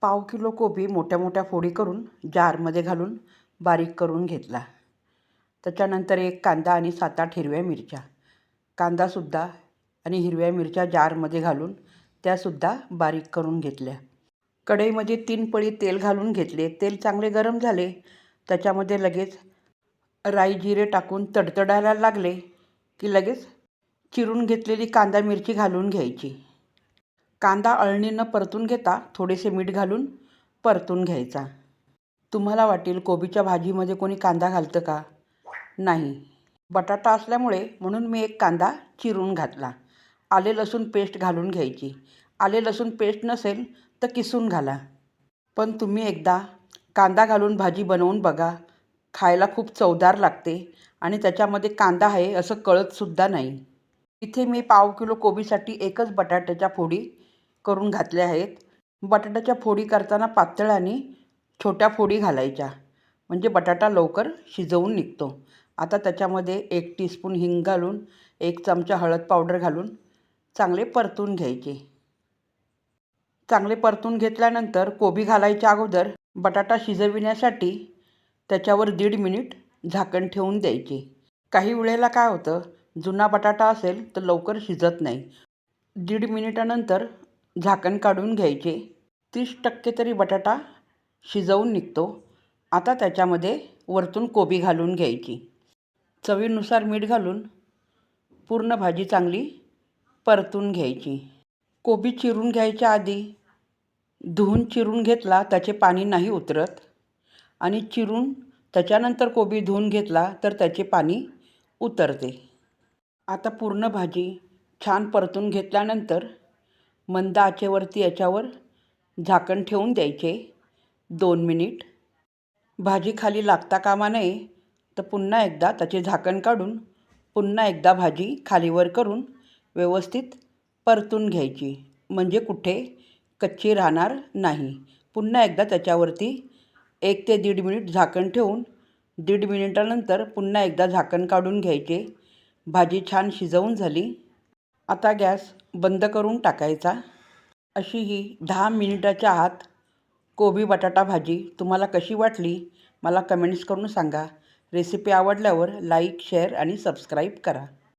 पाव किलो कोबी मोठ्या मोठ्या फोडी करून जारमध्ये घालून बारीक करून घेतला. त्याच्यानंतर एक कांदा आणि 7-8 हिरव्या मिरच्या, कांदासुद्धा आणि हिरव्या मिरच्या जारमध्ये घालून त्यासुद्धा बारीक करून घेतल्या. कढईमध्ये 3 पळी तेल घालून घेतले. तेल चांगले गरम झाले. त्याच्यामध्ये लगेच राई जिरे टाकून तडतडायला लागले की लगेच चिरून घेतलेली कांदा मिरची घालून घ्यायची. कांदा अळणीनं परतून घेता थोडेसे मीठ घालून परतून घ्यायचा. तुम्हाला वाटेल कोबीच्या भाजीमध्ये कोणी कांदा घालतं का? नाही. बटाटा असल्यामुळे म्हणून मी एक कांदा चिरून घातला. आले लसूण पेस्ट घालून घ्यायची. आले लसूण पेस्ट नसेल तर किसून घाला. पण तुम्ही एकदा कांदा घालून भाजी बनवून बघा. खायला खूप चवदार लागते आणि त्याच्यामध्ये कांदा आहे असं कळतसुद्धा नाही. इथे मी पाव किलो कोबीसाठी एकच बटाट्याच्या फोडी करून घातल्या आहेत. बटाट्याच्या फोडी करताना पातळ आणि छोट्या फोडी घालायच्या म्हणजे बटाटा लवकर शिजवून निघतो. आता त्याच्यामध्ये 1 टीस्पून हिंग घालून 1 चमचा हळद पावडर घालून चांगले परतून घ्यायचे. चांगले परतून घेतल्यानंतर कोबी घालायच्या अगोदर बटाटा शिजविण्यासाठी त्याच्यावर 1.5 मिनिट झाकण ठेवून द्यायचे. काही वेळेला काय होतं, जुना बटाटा असेल तर लवकर शिजत नाही. 1.5 मिनिटानंतर झाकण काढून घ्यायचे. 30% तरी बटाटा शिजवून निघतो. आता त्याच्यामध्ये वरतून कोबी घालून घ्यायची. चवीनुसार मीठ घालून पूर्ण भाजी चांगली परतून घ्यायची. कोबी चिरून घ्यायच्या आधी धुवून चिरून घेतला त्याचे पाणी नाही उतरत आणि चिरून त्याच्यानंतर कोबी धुवून घेतला तर त्याचे पाणी उतरते. आता पूर्ण भाजी छान परतून घेतल्यानंतर मंद आचेवरती याच्यावर झाकण ठेवून द्यायचे 2 मिनिट. भाजी खाली लागता कामा नये तर पुन्हा एकदा त्याचे झाकण काढून पुन्हा एकदा भाजी खालीवर करून व्यवस्थित परतून घ्यायची म्हणजे कुठे कच्ची राहणार नाही. पुन्हा एकदा त्याच्यावरती 1 ते 1.5 मिनिट झाकण ठेवून 1.5 मिनिटानंतर पुन्हा एकदा झाकण काढून घ्यायचे. भाजी छान शिजवून झाली. आता गॅस बंद करून टाकायचा. अशी ही 10 मिनिटाच्या आत कोबी बटाटा भाजी तुम्हाला कशी वाटली मला कमेंट्स करून सांगा. रेसिपी आवडल्यावर लाईक, शेअर आणि सबस्क्राईब करा.